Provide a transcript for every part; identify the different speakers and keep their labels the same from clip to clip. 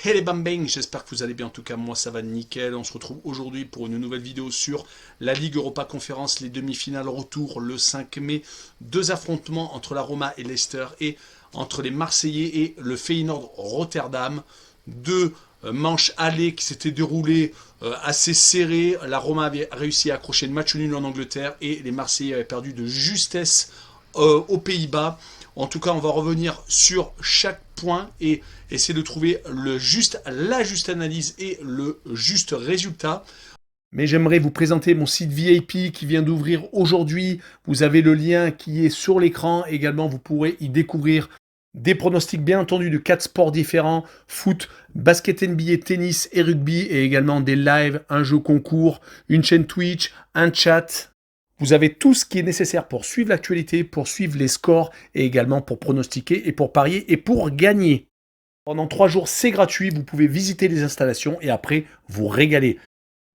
Speaker 1: Hey les bang, j'espère que vous allez bien, en tout cas moi ça va nickel. On se retrouve aujourd'hui pour une nouvelle vidéo sur la Ligue Europa Conférence, les demi-finales retour le 5 mai. Deux affrontements entre la Roma et Leicester et entre les Marseillais et le Feyenoord Rotterdam. Deux manches allées qui s'étaient déroulées assez serrées. La Roma avait réussi à accrocher le match nul en Angleterre et les Marseillais avaient perdu de justesse aux Pays-Bas. En tout cas, on va revenir sur chaque point et essayer de trouver la juste analyse et le juste résultat. Mais j'aimerais vous présenter mon site VIP qui vient d'ouvrir aujourd'hui. Vous avez le lien qui est sur l'écran. Également, vous pourrez y découvrir des pronostics bien entendu de 4 sports différents, foot, basket NBA, tennis et rugby, et également des lives, un jeu concours, une chaîne Twitch, un chat. Vous avez tout ce qui est nécessaire pour suivre l'actualité, pour suivre les scores et également pour pronostiquer et pour parier et pour gagner. Pendant 3 jours, c'est gratuit, vous pouvez visiter les installations et après vous régaler.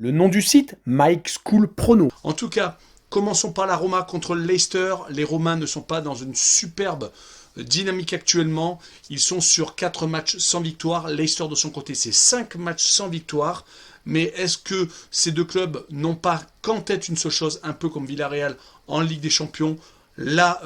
Speaker 1: Le nom du site, Mike School Prono. En tout cas, commençons par la Roma contre le Leicester. Les Romains ne sont pas dans une superbe dynamique actuellement. Ils sont sur 4 matchs sans victoire. Leicester de son côté, c'est 5 matchs sans victoire. Mais est-ce que ces deux clubs n'ont pas qu'en tête une seule chose, un peu comme Villarreal en Ligue des Champions, la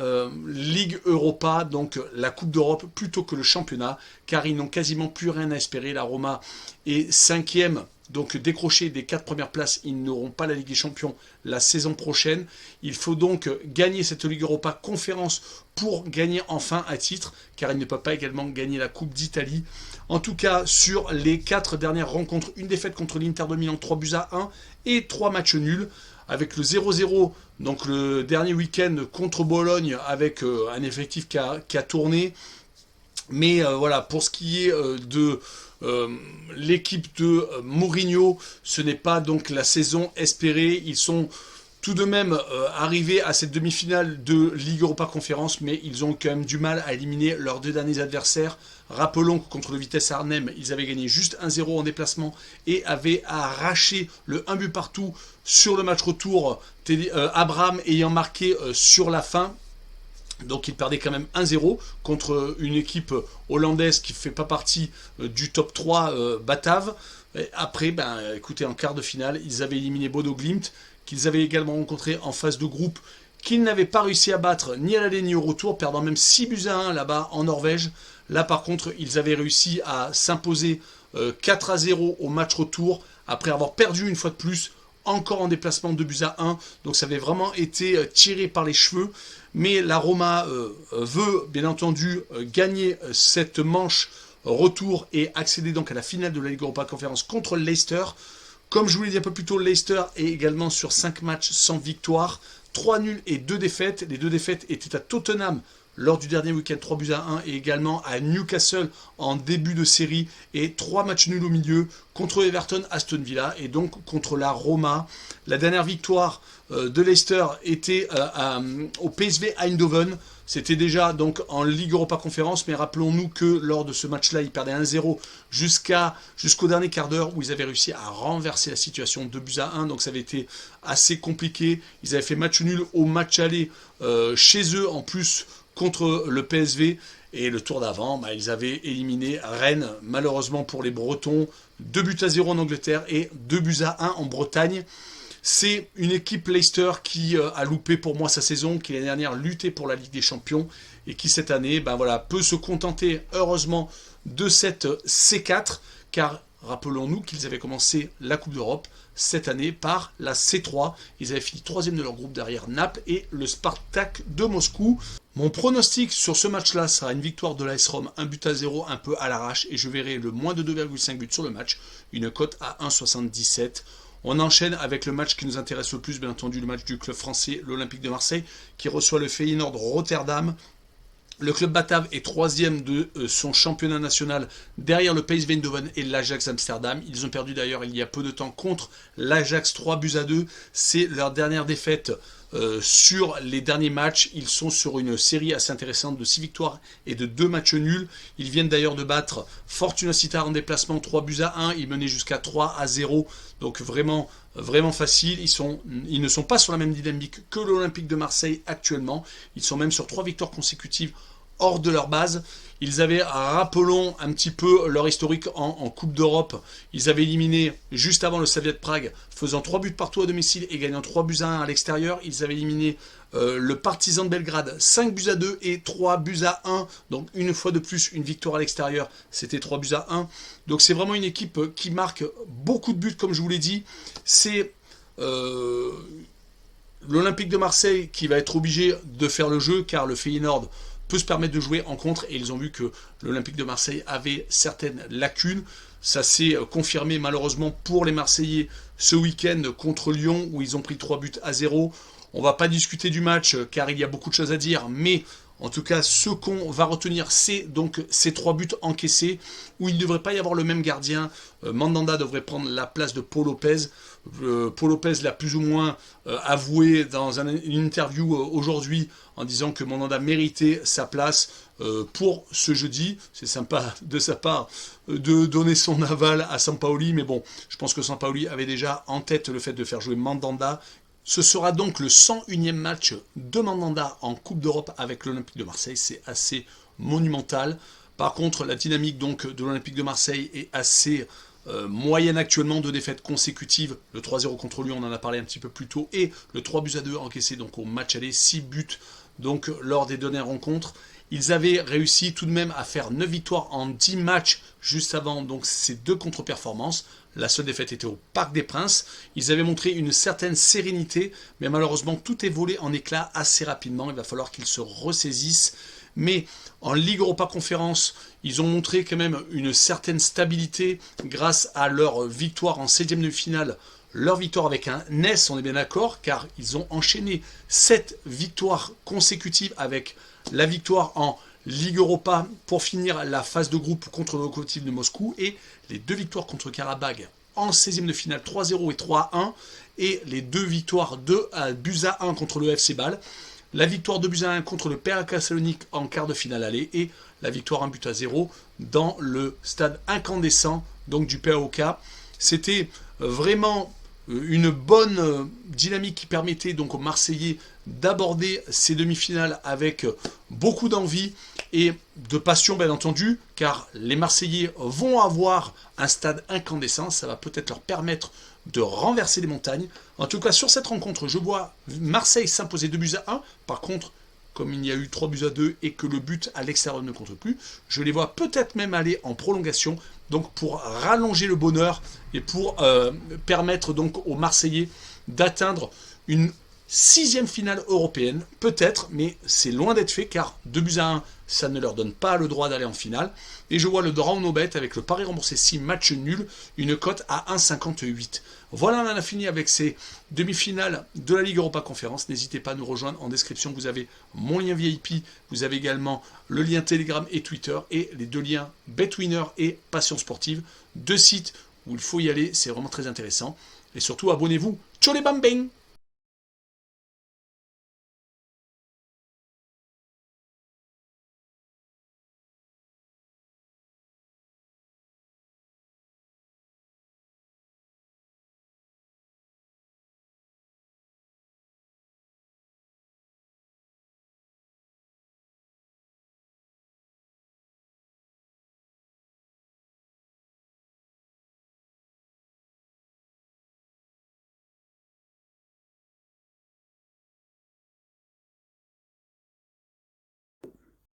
Speaker 1: Ligue Europa, donc la Coupe d'Europe, plutôt que le championnat, car ils n'ont quasiment plus rien à espérer. La Roma est 5e, donc décroché des 4 premières places, ils n'auront pas la Ligue des Champions la saison prochaine. Il faut donc gagner cette Ligue Europa Conférence pour gagner enfin un titre, car ils ne peuvent pas également gagner la Coupe d'Italie. En tout cas, sur les 4 dernières rencontres, une défaite contre l'Inter de Milan, 3-1 et 3 matchs nuls, avec le 0-0, donc le dernier week-end contre Bologne, avec un effectif qui a tourné. Mais voilà, pour ce qui est de l'équipe de Mourinho, ce n'est pas donc la saison espérée. Ils sont tout de même arrivés à cette demi-finale de Ligue Europa Conférence, mais ils ont quand même du mal à éliminer leurs 2 derniers adversaires. Rappelons que contre le Vitesse Arnhem, ils avaient gagné juste 1-0 en déplacement et avaient arraché le 1 but partout sur le match retour, Abraham ayant marqué sur la fin. Donc ils perdaient quand même 1-0 contre une équipe hollandaise qui ne fait pas partie du top 3 batave. Et après, écoutez, en quart de finale, ils avaient éliminé Bodo Glimt, qu'ils avaient également rencontré en phase de groupe, qu'ils n'avaient pas réussi à battre ni à l'aller ni au retour, perdant même 6-1 là-bas en Norvège. Là par contre, ils avaient réussi à s'imposer 4-0 au match retour, après avoir perdu une fois de plus, encore en déplacement 2-1. Donc ça avait vraiment été tiré par les cheveux. Mais la Roma veut bien entendu gagner cette manche retour et accéder donc à la finale de la Ligue Europa Conférence contre le Leicester. Comme je vous l'ai dit un peu plus tôt, Leicester est également sur 5 matchs sans victoire, 3 nuls et 2 défaites. Les 2 défaites étaient à Tottenham lors du dernier week-end, 3-1, et également à Newcastle en début de série, et 3 matchs nuls au milieu contre Everton, Aston Villa et donc contre la Roma. La dernière victoire de Leicester était au PSV Eindhoven. C'était déjà donc en Ligue Europa Conférence, mais rappelons-nous que lors de ce match-là, ils perdaient 1-0 jusqu'au dernier quart d'heure où ils avaient réussi à renverser la situation 2-1. Donc ça avait été assez compliqué. Ils avaient fait match nul au match aller chez eux en plus contre le PSV. Et le tour d'avant, ils avaient éliminé Rennes, malheureusement pour les Bretons, 2-0 en Angleterre et 2-1 en Bretagne. C'est une équipe Leicester qui a loupé pour moi sa saison, qui l'année dernière luttait pour la Ligue des Champions et qui cette année peut se contenter heureusement de cette C4, car rappelons-nous qu'ils avaient commencé la Coupe d'Europe cette année par la C3. Ils avaient fini 3e de leur groupe derrière Naples et le Spartak de Moscou. Mon pronostic sur ce match-là sera une victoire de l'AS Rome, 1-0 un peu à l'arrache, et je verrai le moins de 2,5 buts sur le match, une cote à 1,77. On enchaîne avec le match qui nous intéresse le plus, bien entendu, le match du club français, l'Olympique de Marseille, qui reçoit le Feyenoord Rotterdam. Le club batave est 3e de son championnat national derrière le PSV Eindhoven et l'Ajax Amsterdam. Ils ont perdu d'ailleurs il y a peu de temps contre l'Ajax 3-2. C'est leur dernière défaite sur les derniers matchs. Ils sont sur une série assez intéressante de 6 victoires et de 2 matchs nuls. Ils viennent d'ailleurs de battre Fortuna Sittard en déplacement 3-1. Ils menaient jusqu'à 3-0. Donc vraiment facile. Ils ne sont pas sur la même dynamique que l'Olympique de Marseille actuellement. Ils sont même sur 3 victoires consécutives hors de leur base. Ils avaient, rappelons un petit peu leur historique en Coupe d'Europe, ils avaient éliminé juste avant le Slavia de Prague, faisant 3 buts partout à domicile et gagnant 3 buts à 1 à l'extérieur. Ils avaient éliminé le Partizan de Belgrade 5 buts à 2 et 3 buts à 1. Donc une fois de plus, une victoire à l'extérieur, c'était 3 buts à 1. Donc c'est vraiment une équipe qui marque beaucoup de buts, comme je vous l'ai dit. C'est l'Olympique de Marseille qui va être obligé de faire le jeu, car le Feyenoord peut se permettre de jouer en contre, et ils ont vu que l'Olympique de Marseille avait certaines lacunes. Ça s'est confirmé malheureusement pour les Marseillais ce week-end contre Lyon, où ils ont pris 3 buts à 0. On ne va pas discuter du match, car il y a beaucoup de choses à dire, mais en tout cas, ce qu'on va retenir, c'est donc ces 3 buts encaissés, où il ne devrait pas y avoir le même gardien. Mandanda devrait prendre la place de Paul Lopez. Paul Lopez l'a plus ou moins avoué dans une interview aujourd'hui, en disant que Mandanda méritait sa place pour ce jeudi. C'est sympa de sa part de donner son aval à Sampaoli, mais bon, je pense que Sampaoli avait déjà en tête le fait de faire jouer Mandanda. Ce sera donc le 101e match de Mandanda en Coupe d'Europe avec l'Olympique de Marseille. C'est assez monumental. Par contre, la dynamique donc de l'Olympique de Marseille est assez moyenne actuellement, 2 défaites consécutives. Le 3-0 contre Lyon, on en a parlé un petit peu plus tôt, et le 3 buts à 2 encaissé donc au match aller, 6 buts donc lors des dernières rencontres. Ils avaient réussi tout de même à faire 9 victoires en 10 matchs juste avant donc ces 2 contre-performances. La seule défaite était au Parc des Princes. Ils avaient montré une certaine sérénité, mais malheureusement tout est volé en éclats assez rapidement. Il va falloir qu'ils se ressaisissent. Mais en Ligue Europa Conférence, ils ont montré quand même une certaine stabilité grâce à leur victoire en 16e de finale. Leur victoire avec un NES, on est bien d'accord, car ils ont enchaîné 7 victoires consécutives avec la victoire en Ligue Europa pour finir la phase de groupe contre le Lokomotiv de Moscou, et les 2 victoires contre Karabag en 16e de finale 3-0 et 3-1, et les 2 victoires 2 buts à 1 contre le FC Bâle, la victoire 2 buts à 1 contre le PAOK Salonique en quart de finale aller, et la victoire 1 but à 0 dans le stade incandescent donc du PAOK. C'était vraiment une bonne dynamique qui permettait donc aux Marseillais d'aborder ces demi-finales avec beaucoup d'envie et de passion, bien entendu, car les Marseillais vont avoir un stade incandescent. Ça va peut-être leur permettre de renverser les montagnes. En tout cas, sur cette rencontre, je vois Marseille s'imposer 2 buts à 1. Par contre, comme il y a eu 3 buts à 2 et que le but à l'extérieur ne compte plus, je les vois peut-être même aller en prolongation, donc pour rallonger le bonheur et pour permettre donc aux Marseillais d'atteindre une 6e finale européenne, peut-être, mais c'est loin d'être fait, car 2 buts à 1, ça ne leur donne pas le droit d'aller en finale. Et je vois le draw no bet avec le pari remboursé 6 match nul, une cote à 1,58. Voilà, on en a fini avec ces demi-finales de la Ligue Europa Conférence. N'hésitez pas à nous rejoindre en description. Vous avez mon lien VIP, vous avez également le lien Telegram et Twitter, et les 2 liens Betwinner et Passion Sportive, 2 sites où il faut y aller, c'est vraiment très intéressant. Et surtout, abonnez-vous. Ciao les bambins!